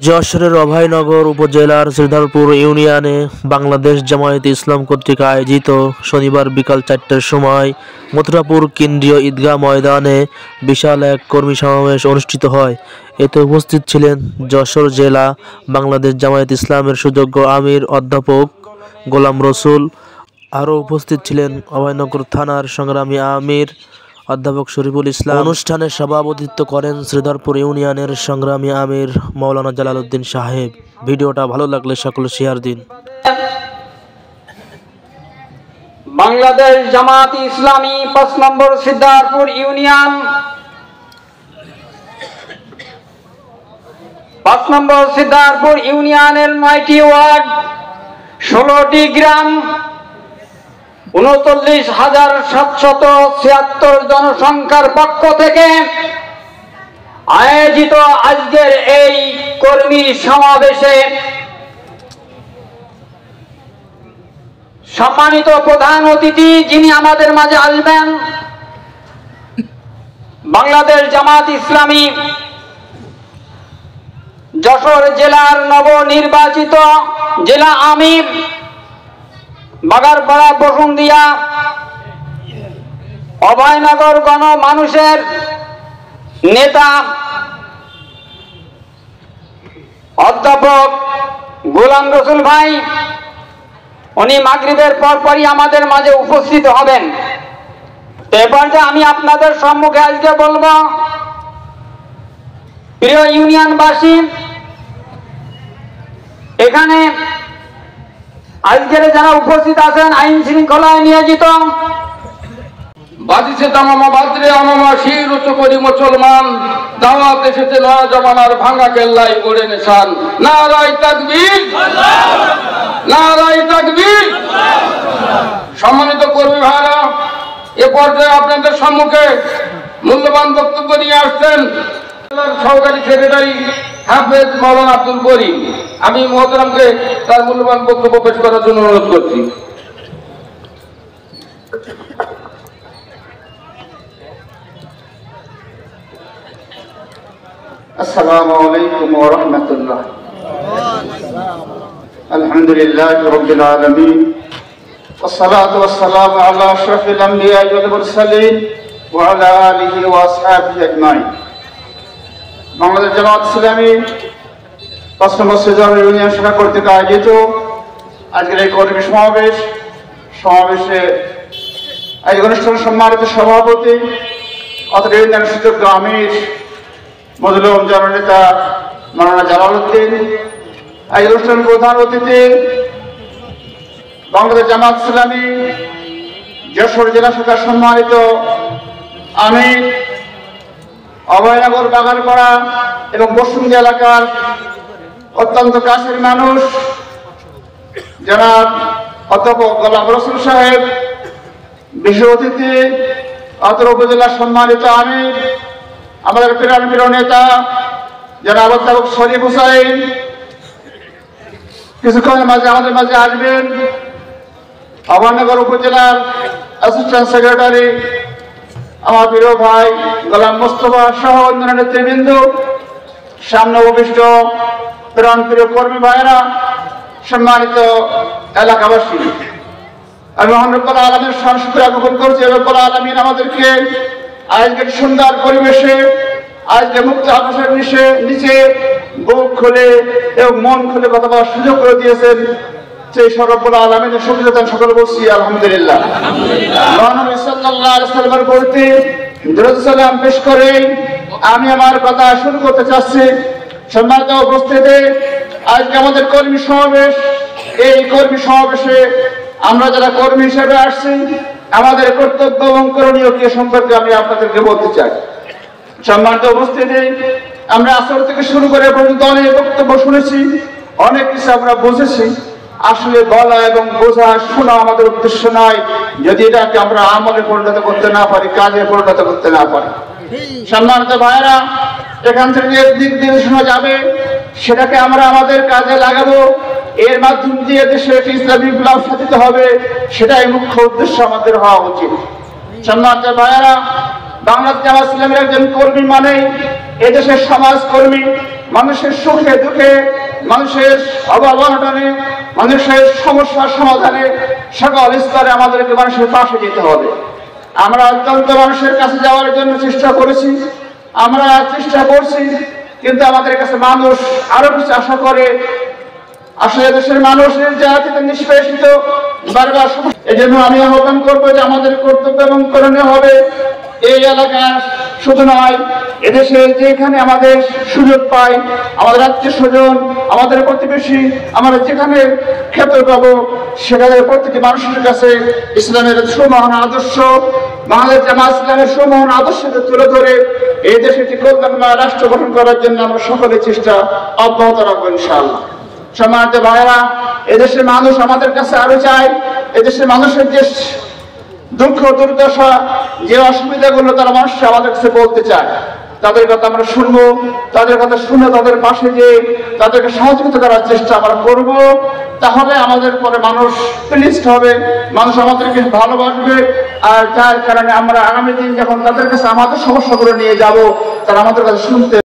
যশোরের অভয়নগর উপজেলার শ্রীধরপুর ইউনিয়নে বাংলাদেশ জামায়াতে ইসলাম কর্তৃক আয়োজিত শনিবার বিকাল ৪টার সময় মথুরাপুর কেন্দ্রীয় ঈদগাহ ময়দানে বিশাল এক কর্মী সমাবেশ অনুষ্ঠিত হয়। এতে উপস্থিত ছিলেন যশোর জেলা বাংলাদেশ জামায়াতে ইসলামের সুযোগ্য আমির অধ্যাপক গোলাম রসুল। আরও উপস্থিত ছিলেন অভয়নগর থানার সংগ্রামী আমির অধ্যাপক শরীফুল ইসলাম। অনুষ্ঠানে সভাপতিত্ব করেন শ্রীধরপুর ইউনিয়নের সংগ্রামী আমির মাওলানা জালাল উদ্দিন সাহেব। ভিডিওটা ভালো লাগলে সকলে শেয়ার দিন। বাংলাদেশ জামায়াতে ইসলামী ৫ নম্বর শ্রীধরপুর ইউনিয়ন ৫ নম্বর শ্রীধরপুর ইউনিয়নের ৯টি ওয়ার্ড ১৬টি গ্রাম ৩৯,৭৭৬ জনসংখ্যার পক্ষ থেকে আয়োজিত আজকের এই কর্মী সমাবেশে সম্মানিত প্রধান অতিথি যিনি আমাদের মাঝে আসবেন, বাংলাদেশ জামায়াতে ইসলামী যশোর জেলার নবনির্বাচিত জেলা আমির বাগারপাড়া বসুন্দিয়া অভয়নগর গণমানুষের নেতা অধ্যাপক গোলাম রসুল ভাই, উনি মাগরিবের পরপরই আমাদের মাঝে উপস্থিত হবেন। এবার যে আমি আপনাদের সম্মুখে আজকে বলবো, প্রিয় ইউনিয়নবাসী, এখানে আজকের যারা উপস্থিত আছেন আইন শৃঙ্খলায় নিয়োজিত বাজিছে তামামা বাদরে আমামা শির উচ্চ করি মুসলমান, দাওয়াত এসেছে নয়া জমানার ভাঙা কেল্লাই গড়ে নেশান। নারায়ে তাকবীর, নারায়ে তাকবীর। সম্মানিত কর্মী ভাইরা, এ পর্যায়ে আপনাদের সম্মুখে মূল্যবান বক্তব্য নিয়ে আসছেন সহকারী সেক্রেটারি হাফেজ মাওলানা আব্দুল করিম। আমি মোহতারামকে তার মূল্যবান বক্তব্য পেশ করার জন্য অনুরোধ করছি। السلام عليكم ورحمة الله. الحمد لله رب العالمين والصلاة والسلام على أشرف الأنبياء والمرسلين وعلى آله وأصحابه أجمعين. বাংলাদেশ জামায়াত ইসলামী ৫ নম্বর শ্রীধরপুর ইউনিয়ন শাখা কর্তৃক আয়োজিত আজকের এই কর্মী সমাবেশে এই অনুষ্ঠানের সম্মানিত সভাপতি অত্র ইউনিয়নের সুযোগ্য আমির মজলুম জননেতা মাওলানা জালাল উদ্দিন, এই অনুষ্ঠানের প্রধান অতিথি বাংলাদেশ জামায়াত ইসলামী যশোর জেলা শাখার সম্মানিত আমির অভয়নগর বাগারপাড়া এবং বসুন্দিয়া এলাকার অত্যন্ত কাছের মানুষ জনাব অধ্যাপক গোলাম রসুল সাহেব, বিশেষ অতিথি অত্র উপজেলার সম্মানিত আমির আমাদের প্রিয় নেতা জনাব অধ্যাপক শরীফ হুসাইন, কিছুক্ষণের মাঝে আমাদের মাঝে আসবেন অভয়নগর উপজেলার অ্যাসিস্ট্যান্ট সেক্রেটারি আমার প্রিয় ভাই গোলাম মোস্তফা সহ অন্যান্য নেতৃবৃন্দ, সামনে উপবিষ্ট প্রাণপ্রিয় কর্মী ভাইয়েরা, সম্মানিত এলাকাবাসী, আমি মহান রব্বুল আলামিনের শুকর জ্ঞাপন করছি। রব্বুল আলামিন আমাদেরকে আজকের সুন্দর পরিবেশে, আজকে মুক্ত আকাশের নিচে বুক খুলে এবং মন খুলে কথা বলার সুযোগ করে দিয়েছেন। সেই রব্বুল আলামিনের শুকরিয়া সকলে বলছি আলহামদুলিল্লাহ। মহানবী সাল্লাল্লাহু আলাইহি ওয়াসাল্লামের প্রতি দরুদ সালাম পেশ করে আমি আমার কথা শুরু করতে চাচ্ছি। সম্মানিত উপস্থিতি, আজকে আমাদের কর্মী সমাবেশ, এই কর্মী সমাবেশে আমরা যারা কর্মী হিসেবে আসছি আমাদের কর্তব্য এবং করণীয় কি সম্পর্কে আমি আপনাদেরকে বলতে চাই। সম্মানিত উপস্থিতি, আমরা আসর থেকে শুরু করে পর্যন্ত অনেক বক্তব্য শুনেছি, অনেক কিছু আমরা বুঝেছি। আসলে বলা এবং বোঝা শোনা আমাদের উদ্দেশ্য নয়, যদি এটাকে আমরা আমলে পরিণত করতে না পারি, কাজে পরিণত করতে না পারি। সম্মানিত ভাইরা, এখান থেকে যে দিক নির্দেশনা যাবে সেটাকে আমরা আমাদের কাজে লাগাবো, এর মাধ্যম দিয়ে দেশে একটি ইসলামী বিপ্লব সাধিত হবে, সেটাই মুখ্য উদ্দেশ্য আমাদের হওয়া উচিত। সম্মানিত ভাইরা, বাংলাদেশ জামায়াত ইসলামীর একজন কর্মী মানে এদেশের সমাজকর্মী, মানুষের সুখে দুঃখে, মানুষের অভাব অনটনে, মানুষের সমস্যার সমাধানে সকল স্তরে আমাদেরকে মানুষের পাশে যেতে হবে। আমরা অত্যন্ত মানুষের কাছে যাওয়ার জন্য চেষ্টা করেছি, আমরা চেষ্টা করছি, কিন্তু আমাদের কাছে মানুষ আরো কিছু আশা করে। আসলে দেশের মানুষের জাতিতে নিষ্পেষিত বারবার। এই জন্য আমি আহ্বান করবো যে আমাদের কর্তব্য এবং করণীয় হবে এই এলাকার শুধু নয়, এদেশে যেখানে আমাদের সুযোগ পাই, আমাদের আত্মীয় স্বজন, আমাদের প্রতিবেশী, আমরা যেখানে ক্ষেত্র পাবো সেখানে প্রত্যেকটি মানুষের কাছে ইসলামের সুমহান আদর্শ, বাংলাদেশ জামাত ইসলামের সুমহান আদর্শকে তুলে ধরে এই দেশে একটি কল্যাণময় রাষ্ট্র গঠন করার জন্য আমরা সকলের চেষ্টা অব্যাহত রাখবো ইনশাআল্লাহ। সম্মানিত ভাইয়েরা, এদেশের মানুষ আমাদের কাছে আরো চায়, এদেশের মানুষের যে দুঃখ দুর্দশা, যে অসুবিধাগুলো তারা মানুষ আমাদের কাছে বলতে চায়, তাদের কথা আমরা শুনবো, তাদের কথা শুনে তাদের পাশে যে তাদেরকে সহযোগিতা করার চেষ্টা আমরা করব। তাহলে আমাদের পরে মানুষ প্লিজড হবে, মানুষ আমাদেরকে ভালোবাসবে। আর যার কারণে আমরা আগামী দিন যখন তাদের কাছে আমাদের সমস্যাগুলো নিয়ে যাব, তারা আমাদের কাছে শুনতে